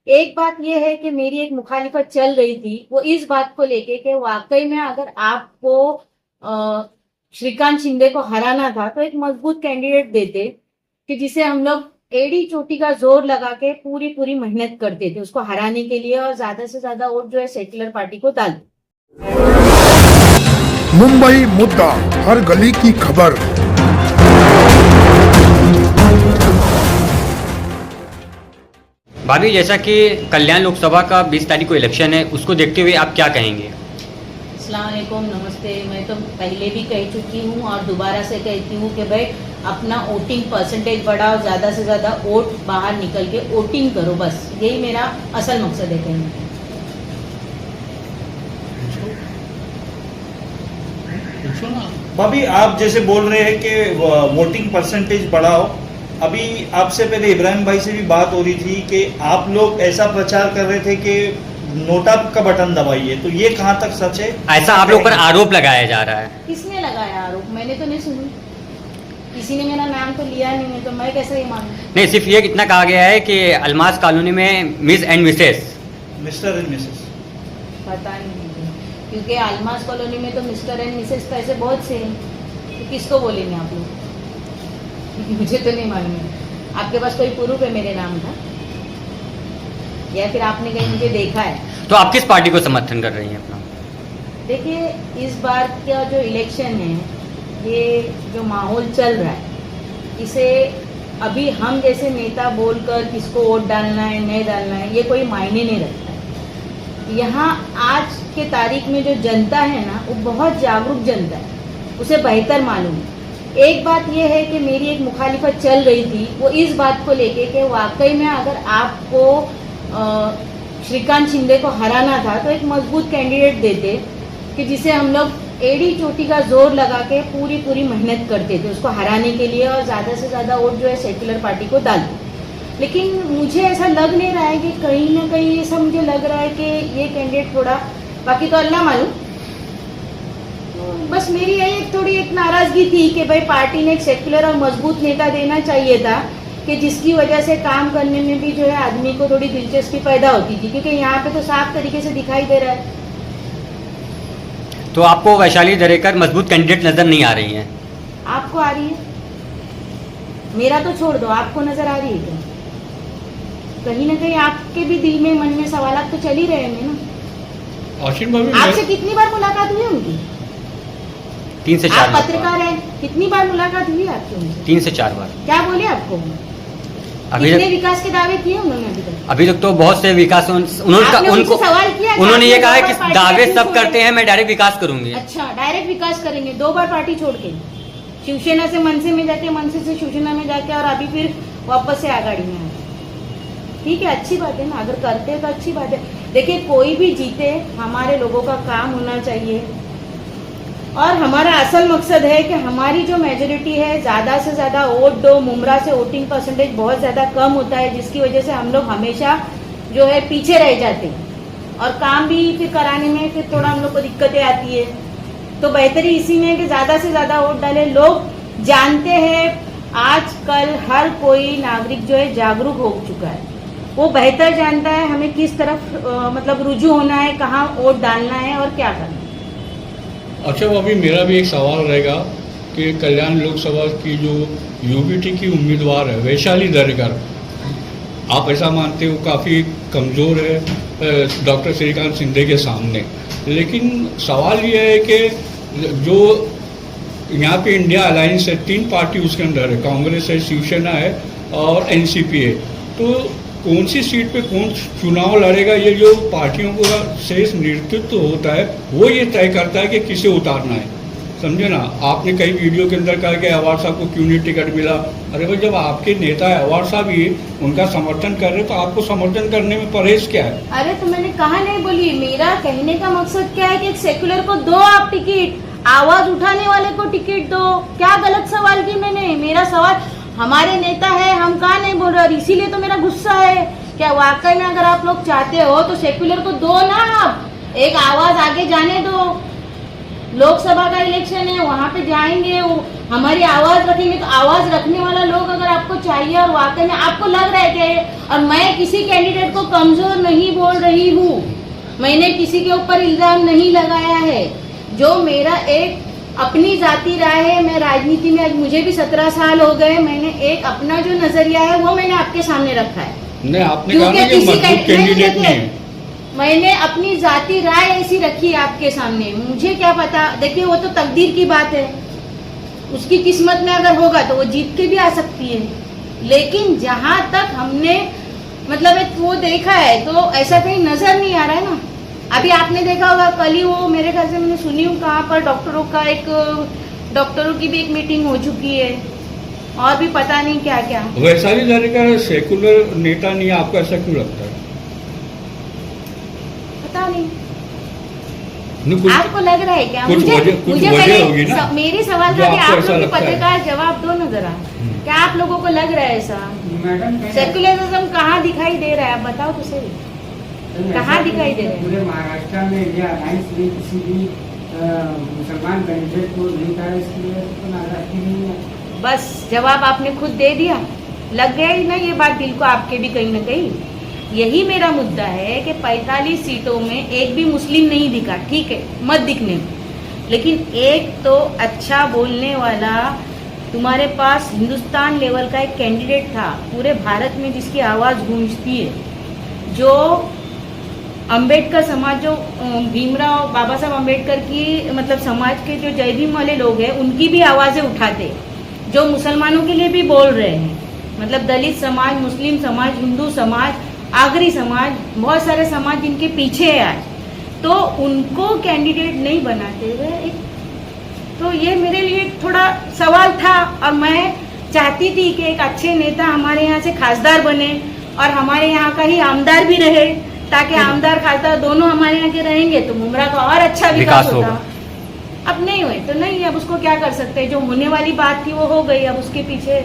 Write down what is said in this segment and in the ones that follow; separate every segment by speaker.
Speaker 1: एक बात यह है कि मेरी एक मुखालिफत चल रही थी, वो इस बात को लेके कि वाकई में अगर आपको श्रीकांत शिंदे को हराना था तो एक मजबूत कैंडिडेट देते कि जिसे हम लोग एड़ी चोटी का जोर लगा के पूरी पूरी मेहनत करते थे उसको हराने के लिए, और ज्यादा से ज्यादा वोट जो है सेक्युलर पार्टी को डाल।
Speaker 2: मुंबई मुद्दा, हर गली की खबर।
Speaker 3: भाभी, जैसा कि कल्याण लोकसभा का 20 तारीख को इलेक्शन है, उसको देखते हुए आप क्या कहेंगे?
Speaker 1: अस्सलाम वालेकुम, नमस्ते। मैं तो पहले भी कह चुकी हूँ और दोबारा से कहती हूँ कि भाई अपना वोटिंग परसेंटेज बढ़ाओ, ज़्यादा से ज़्यादा वोट बाहर निकल के वोटिंग करो, बस यही मेरा असल मकसद है कहने का।
Speaker 4: भाभी, आप जैसे बोल रहे हैं कि वोटिंग परसेंटेज बढ़ाओ, अभी आपसे पहले इब्राहिम भाई से भी बात हो रही थी कि आप लोग ऐसा प्रचार कर रहे थे कि नोटा का बटन दबाइए, तो ये कहाँ तक सच है?
Speaker 3: ऐसा आप लोग पर आरोप लगाया जा रहा है।
Speaker 1: किसने लगाया आरोप? मैंने तो नहीं सुनी, किसी ने मेरा नाम तो लिया नहीं है, तो मैं कैसे ये मानूं?
Speaker 3: नहीं, सिर्फ ये इतना कहा गया है कि अलमास कॉलोनी में miss and Mrs,
Speaker 4: mister and Mrs,
Speaker 1: पता नहीं मुझे, क्योंकि अलमास कॉलोनी में तो मिस्टर एंड मिसेस तो ऐसे बहुत से हैं, तो किसको बोलेंगे आप लोग? मुझे तो नहीं मालूम है। आपके पास कोई प्रूफ है मेरे नाम का, या फिर आपने कहीं मुझे देखा है?
Speaker 3: तो आप किस पार्टी को समर्थन कर रही हैं अपना?
Speaker 1: देखिए, इस बार का जो इलेक्शन है, ये जो माहौल चल रहा है, इसे अभी हम जैसे नेता बोलकर किसको वोट डालना है नहीं डालना है ये कोई मायने नहीं रखता है। यहाँ आज के तारीख में जो जनता है ना, वो बहुत जागरूक जनता है, उसे बेहतर मालूम है। एक बात यह है कि मेरी एक मुखालिफत चल रही थी, वो इस बात को लेके कि वाकई में अगर आपको श्रीकांत शिंदे को हराना था तो एक मजबूत कैंडिडेट देते कि जिसे हम लोग एड़ी चोटी का जोर लगा के पूरी पूरी मेहनत करते थे उसको हराने के लिए, और ज़्यादा से ज़्यादा वोट जो है सेक्युलर पार्टी को डालते। लेकिन मुझे ऐसा लग नहीं रहा है कि कहीं ना कहीं ऐसा मुझे लग रहा है कि ये कैंडिडेट थोड़ा, बाकी तो अल्लाह मालूम, बस मेरी यही थोड़ी एक नाराजगी थी कि भाई पार्टी ने एक सेक्युलर और मजबूत नेता देना चाहिए था कि जिसकी वजह से काम करने में भी जो है आदमी को थोड़ी दिलचस्पी पैदा होती थी, क्योंकि यहाँ पे तो साफ तरीके से दिखाई दे रहा है।
Speaker 3: तो आपको वैशाली दरेकर मजबूत कैंडिडेट नजर नहीं आ रही हैं?
Speaker 1: आपको आ रही है? मेरा तो छोड़ दो, आपको नजर आ रही है क्या? कहीं ना कहीं आपके भी दिल में मन में सवाल तो चल ही रहे हैं ना। आपसे कितनी बार मुलाकात हुई उनकी?
Speaker 3: 3 से 4
Speaker 1: आप पत्रकार हैं, कितनी बार मुलाकात हुई आपकी उनसे?
Speaker 3: 3 से 4 बार।
Speaker 1: क्या बोले आपको?
Speaker 3: अभी
Speaker 1: कितने विकास के दावे किए उन्होंने
Speaker 3: अभी तक तो बहुत से विकास उनको
Speaker 1: सवाल किया,
Speaker 3: उन्होंने ये कहा है कि दावे सब करते हैं, मैं डायरेक्ट विकास करूंगी।
Speaker 1: अच्छा, डायरेक्ट विकास करेंगे? 2 बार पार्टी छोड़ के, शिवसेना से मनसे में जाके, मनसे से शिवसेना में जाके, और अभी फिर वापस से आघाड़ी में आए। ठीक है, अच्छी बात है ना, अगर करते हैं तो अच्छी बात है। देखिए, कोई भी जीते, हमारे लोगों का काम होना चाहिए, और हमारा असल मकसद है कि हमारी जो मेजोरिटी है ज़्यादा से ज़्यादा वोट दो। मुमरा से वोटिंग परसेंटेज बहुत ज़्यादा कम होता है, जिसकी वजह से हम लोग हमेशा जो है पीछे रह जाते हैं, और काम भी फिर कराने में फिर थोड़ा हम लोग को दिक्कतें आती है। तो बेहतरी इसी में है कि ज़्यादा से ज़्यादा वोट डालें। लोग जानते हैं, आजकल हर कोई नागरिक जो है जागरूक हो चुका है, वो बेहतर जानता है हमें किस तरफ मतलब रुजू होना है, कहाँ वोट डालना है और क्या करना है।
Speaker 5: अच्छा, वो अभी मेरा भी एक सवाल रहेगा कि कल्याण लोकसभा की जो यूबीटी की उम्मीदवार है वैशाली दरेकर, आप ऐसा मानते हो काफ़ी कमज़ोर है डॉक्टर श्रीकांत शिंदे के सामने, लेकिन सवाल ये है कि जो यहाँ पे इंडिया अलायंस है, 3 पार्टी उसके अंदर है, कांग्रेस है, शिवसेना है और एनसीपी है, तो कौन सी सीट पे कौन चुनाव लड़ेगा, ये जो पार्टियों का शेष नेतृत्व होता है वो ये तय करता है कि किसे उतारना है। समझे ना? आपने कई वीडियो के अंदर कहा कि अवार्ड साहब को क्यों नहीं टिकट मिला। अरे भाई, जब आपके नेता अवार्ड साहब ही उनका समर्थन कर रहे तो आपको समर्थन करने में परहेज क्या है?
Speaker 1: अरे तो मैंने कहा नहीं बोली, मेरा कहने का मकसद क्या है कि एक सेक्युलर को दो आप टिकट, आवाज उठाने वाले को टिकट दो। क्या गलत सवाल की मैंने? मेरा सवाल, हमारे नेता है, हम कहाँ नहीं बोल रहे, इसीलिए तो मेरा गुस्सा है। क्या वाकई में अगर आप लोग चाहते हो तो सेक्युलर को दो ना, आप एक आवाज आगे जाने दो। लोकसभा का इलेक्शन है, वहां पे जाएंगे, हमारी आवाज रखेंगे, तो आवाज रखने वाला लोग अगर आपको चाहिए और वाकई में आपको लग रहा है कि और मैं किसी कैंडिडेट को कमजोर नहीं बोल रही हूँ, मैंने किसी के ऊपर इल्जाम नहीं लगाया है। जो मेरा एक अपनी जाती राय है, मैं राजनीति में आज मुझे भी 17 साल हो गए, मैंने एक अपना जो नजरिया है वो मैंने आपके सामने रखा है।
Speaker 5: नहीं, आपने कहा ना कि मजबूत कैंडिडेट नहीं है।
Speaker 1: मैंने अपनी जाती राय ऐसी रखी है आपके सामने, मुझे क्या पता। देखिए वो तो तकदीर की बात है, उसकी किस्मत में अगर होगा तो वो जीत के भी आ सकती है। लेकिन जहां तक हमने मतलब एक वो देखा है तो ऐसा कहीं नजर नहीं आ रहा है ना। अभी आपने देखा होगा कल ही वो मेरे ख्याल से मैंने सुनी हूँ कहाँ पर डॉक्टरों की भी एक मीटिंग हो चुकी है, और भी पता नहीं क्या क्या।
Speaker 5: वैशाली दरेकर सेकुलर नेता नहीं है, आपको ऐसा क्यों लगता है?
Speaker 1: पता नहीं,
Speaker 5: नहीं, कुछ
Speaker 1: आपको लग रहा है क्या?
Speaker 5: कुछ
Speaker 1: मुझे
Speaker 5: वजह
Speaker 1: पहले
Speaker 5: होगी ना?
Speaker 1: मेरी सवाल
Speaker 5: जो
Speaker 1: था कि
Speaker 5: आपको
Speaker 1: आप
Speaker 5: ऐसा
Speaker 1: लोग
Speaker 5: लगता है।
Speaker 1: पत्रकार जवाब दो ना जरा, क्या आप लोगों को लग रहा है ऐसा?
Speaker 6: मैडम
Speaker 1: सेक्युलरिज्म कहाँ दिखाई दे रहा है, आप बताओ तो सही। कहाँ दिखाई दे रहा है?
Speaker 6: पूरे महाराष्ट्र में इंडिया अलायंस ने किसी भी मुसलमान कैंडिडेट को नहीं कहा, इसके लिए तो नाराजगी नहीं है।
Speaker 1: बस जवाब आपने खुद दे दिया, लग गया ही ना ये बात दिल को आपके भी कहीं ना कहीं। यही मेरा मुद्दा है कि 45 सीटों में एक भी मुस्लिम नहीं दिखा, ठीक है मत दिखने, लेकिन एक तो अच्छा बोलने वाला तुम्हारे पास हिंदुस्तान लेवल का एक कैंडिडेट था, पूरे भारत में जिसकी आवाज़ गूंजती है, जो अंबेडकर समाज, जो भीमराव बाबा साहब अंबेडकर की मतलब समाज के जो जय भीम वाले लोग हैं उनकी भी आवाज़ें उठाते, जो मुसलमानों के लिए भी बोल रहे हैं, मतलब दलित समाज, मुस्लिम समाज, हिंदू समाज, आगरी समाज, बहुत सारे समाज जिनके पीछे है आज, तो उनको कैंडिडेट नहीं बनाते हुए तो ये मेरे लिए थोड़ा सवाल था। और मैं चाहती थी कि एक अच्छे नेता हमारे यहाँ से खासदार बने और हमारे यहाँ का ही आमदार भी रहे, ताकि आमदार खासदार दोनों हमारे यहाँ के रहेंगे तो मुमरा का और अच्छा विकास होता। अब नहीं हुए तो नहीं, अब उसको क्या कर सकते हैं, जो होने वाली बात थी वो हो गई, अब उसके पीछे।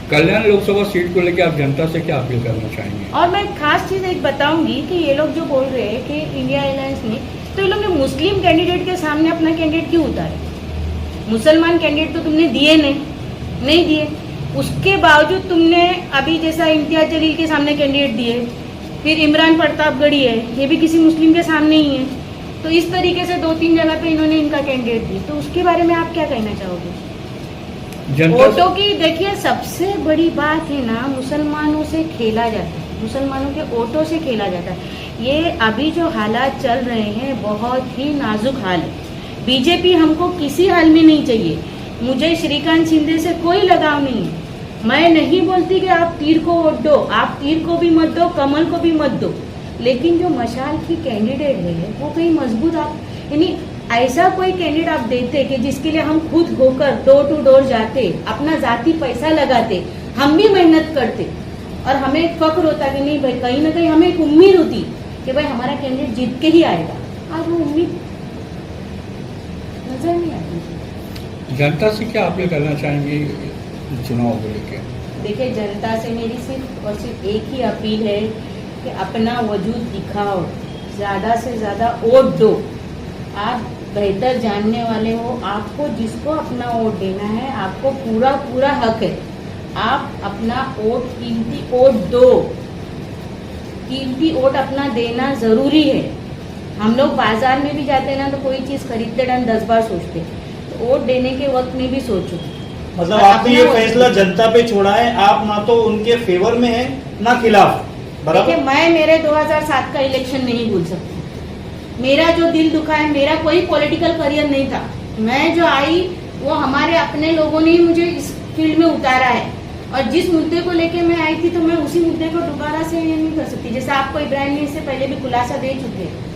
Speaker 5: कल्याण लोकसभा सीट को लेकर आप जनता से क्या अपील करना चाहेंगे?
Speaker 1: और मैं खास चीज एक बताऊंगी कि ये लोग जो बोल रहे हैं कि इंडिया अलायंस में, तो ये लोग ने मुस्लिम कैंडिडेट के सामने अपना कैंडिडेट क्यों उतारे? मुसलमान कैंडिडेट तो तुमने दिए नहीं दिए, उसके बावजूद तुमने अभी जैसा इम्तियाज जलील के सामने कैंडिडेट दिए, फिर इमरान प्रतापगढ़ी है, ये भी किसी मुस्लिम के सामने ही है। तो इस तरीके से 2-3 जगह पे इन्होंने इनका कैंडिडेट दिए, तो उसके बारे में आप क्या कहना चाहोगे? वोटों की देखिए सबसे बड़ी बात है ना, मुसलमानों से खेला जाता है, मुसलमानों के वोटों से खेला जाता है। ये अभी जो हालात चल रहे हैं बहुत ही नाजुक हाल है। बीजेपी हमको किसी हाल में नहीं चाहिए, मुझे श्रीकांत शिंदे से कोई लगाव नहीं है। मैं नहीं बोलती कि आप तीर को वोट दो, आप तीर को भी मत दो, कमल को भी मत दो, लेकिन जो मशाल की कैंडिडेट है वो कहीं मजबूत, आप यानी ऐसा कोई कैंडिडेट आप देते कि जिसके लिए हम खुद होकर डोर टू डोर जाते, अपना जाती पैसा लगाते, हम भी मेहनत करते और हमें एक फख्र होता कि नहीं भाई, कहीं ना कहीं हमें एक उम्मीद होती कि भाई हमारा कैंडिडेट जीत के ही आएगा। आज वो उम्मीद नजर नहीं आती।
Speaker 5: जनता से क्या अपील करना चाहेंगे चुनाव को लेकर?
Speaker 1: देखिए जनता से मेरी सिर्फ और सिर्फ एक ही अपील है कि अपना वजूद दिखाओ, ज़्यादा से ज़्यादा वोट दो। आप बेहतर जानने वाले हो, आपको जिसको अपना वोट देना है आपको पूरा पूरा हक है, आप अपना वोट, कीमती वोट दो, कीमती वोट अपना देना ज़रूरी है। हम लोग बाजार में भी जाते हैं ना तो कोई चीज़ खरीदते टाइम 10 बार सोचते, तो वोट देने के वक्त में भी सोचो।
Speaker 4: मतलब आपने ये फैसला जनता पे छोड़ा है, आप ना तो उनके फेवर में है ना खिलाफ, बराबर?
Speaker 1: देखिए मैं मेरे 2007 का इलेक्शन नहीं भूल सकती, मेरा जो दिल दुखा है, मेरा कोई पॉलिटिकल करियर नहीं था, मैं जो आई वो हमारे अपने लोगों ने ही मुझे इस फील्ड में उतारा है, और जिस मुद्दे को लेके मैं आई थी तो मैं उसी मुद्दे को दोबारा से ये नहीं कर सकती। जैसे आपको इब्राहिम ने इससे पहले भी खुलासा दे चुके हैं